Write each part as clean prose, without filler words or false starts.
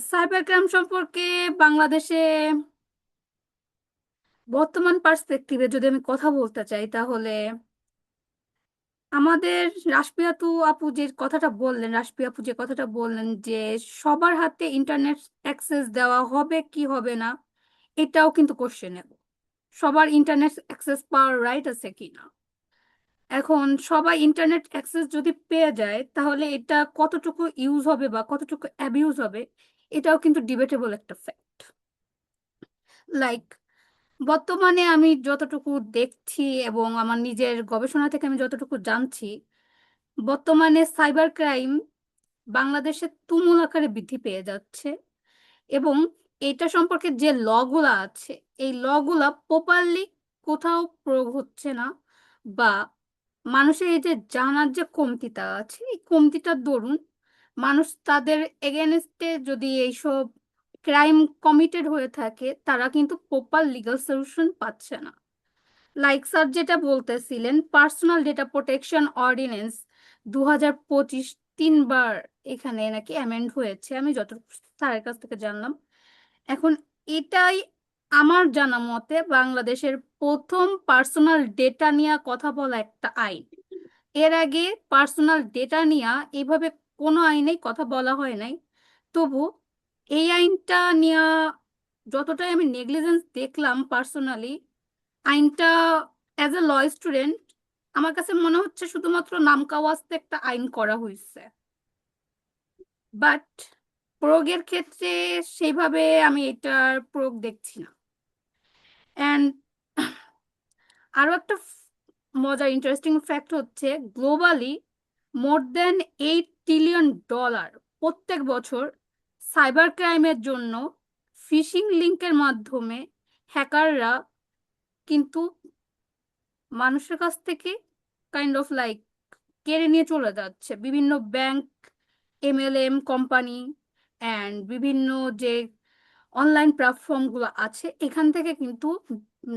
Cyber crime সম্পর্কে বাংলাদেশে বর্তমান পার্সপেক্টিভে যদি আমি কথা বলতে চাই, তাহলে আমাদের রাশপি আপু যে কথাটা বললেন যে সবার হাতে ইন্টারনেট অ্যাক্সেস দেওয়া হবে কি হবে না, এটাও কিন্তু কোশ্চেনেবল। সবার ইন্টারনেট অ্যাক্সেস পাওয়ার রাইট আছে কিনা। এখন সবাই ইন্টারনেট অ্যাক্সেস যদি পেয়ে যায়, তাহলে এটা কতটুকু ইউজ হবে বা কতটুকু অ্যাবিউজ হবে, এটাও কিন্তু ডিবেটেবল একটা ফ্যাক্ট। লাইক, বর্তমানে আমি যতটুকু দেখছি এবং আমার নিজের গবেষণা থেকে আমি যতটুকু জানছি, বর্তমানে সাইবার ক্রাইম বাংলাদেশে তুমুল আকারে বৃদ্ধি পেয়ে যাচ্ছে। এবং এটা সম্পর্কে যে লগুলা আছে, এই লগুলা প্রপারলি কোথাও প্রয়োগ হচ্ছে না, বা মানুষের এই যে জানার যে কমতিটা আছে, এই কমতিটার দরুন মানুষ তাদের এগেনস্টে যদি এইসব ক্রাইম কমিটেড হয়ে থাকে, তারা কিন্তু প্রপার লিগ্যাল সলিউশন পাচ্ছে না। লাইক স্যার যেটা বলতেছিলেন, পার্সোনাল ডেটা প্রোটেকশন অর্ডিন্যান্স 2025 3বার এখানে নাকি অ্যামেন্ড হয়েছে, আমি যতটুকু স্যারের কাছ থেকে জানলাম। এখন এটাই আমার জানা মতে বাংলাদেশের প্রথম পার্সোনাল ডেটা নিয়ে কথা বলা একটা আইন। এর আগে পার্সোনাল ডেটা নিয়ে এইভাবে কোনো আইনেই কথা বলা হয় নাই। তবু এই আইনটা নিয়ে যতটাই আমি নেগলিজেন্স দেখলাম পার্সোনালি, আইনটা অ্যাজ এ ল স্টুডেন্ট আমার কাছে মনে হচ্ছে শুধুমাত্র নামকাওয়াস্তে একটা আইন করা হয়েছে। বাট প্রয়োগের ক্ষেত্রে সেইভাবে আমি এটার প্রয়োগ দেখছি না। অ্যান্ড আরো একটা মজার ইন্টারেস্টিং ফ্যাক্ট হচ্ছে, গ্লোবালি more than $8 trillion প্রত্যেক বছর সাইবার ক্রাইমের জন্য ফিশিং লিংকের মাধ্যমে হ্যাকাররা কিন্তু মানুষের কাছ থেকে কাইন্ড অফ লাইক কেড়ে নিয়ে চলে যাচ্ছে। বিভিন্ন ব্যাংক, এমএলএম কোম্পানি অ্যান্ড বিভিন্ন যে অনলাইন প্ল্যাটফর্মগুলো আছে, এখান থেকে কিন্তু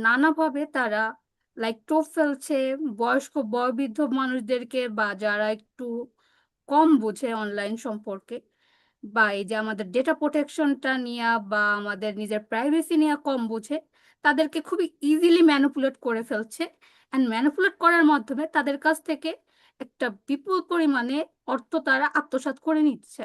নানাভাবে তারা লাইক টোপ ফেলছে বয়স্ক বয়োবৃদ্ধ মানুষদেরকে, বা যারা একটু কম বোঝে অনলাইন সম্পর্কে, বা এই যে আমাদের ডেটা প্রোটেকশনটা নিয়ে বা আমাদের নিজের প্রাইভেসি নিয়ে কম বোঝে, তাদেরকে খুবই ইজিলি ম্যানিপুলেট করে ফেলছে। অ্যান্ড ম্যানিপুলেট করার মাধ্যমে তাদের কাছ থেকে একটা বিপুল পরিমাণে অর্থ তারা আত্মসাৎ করে নিচ্ছে।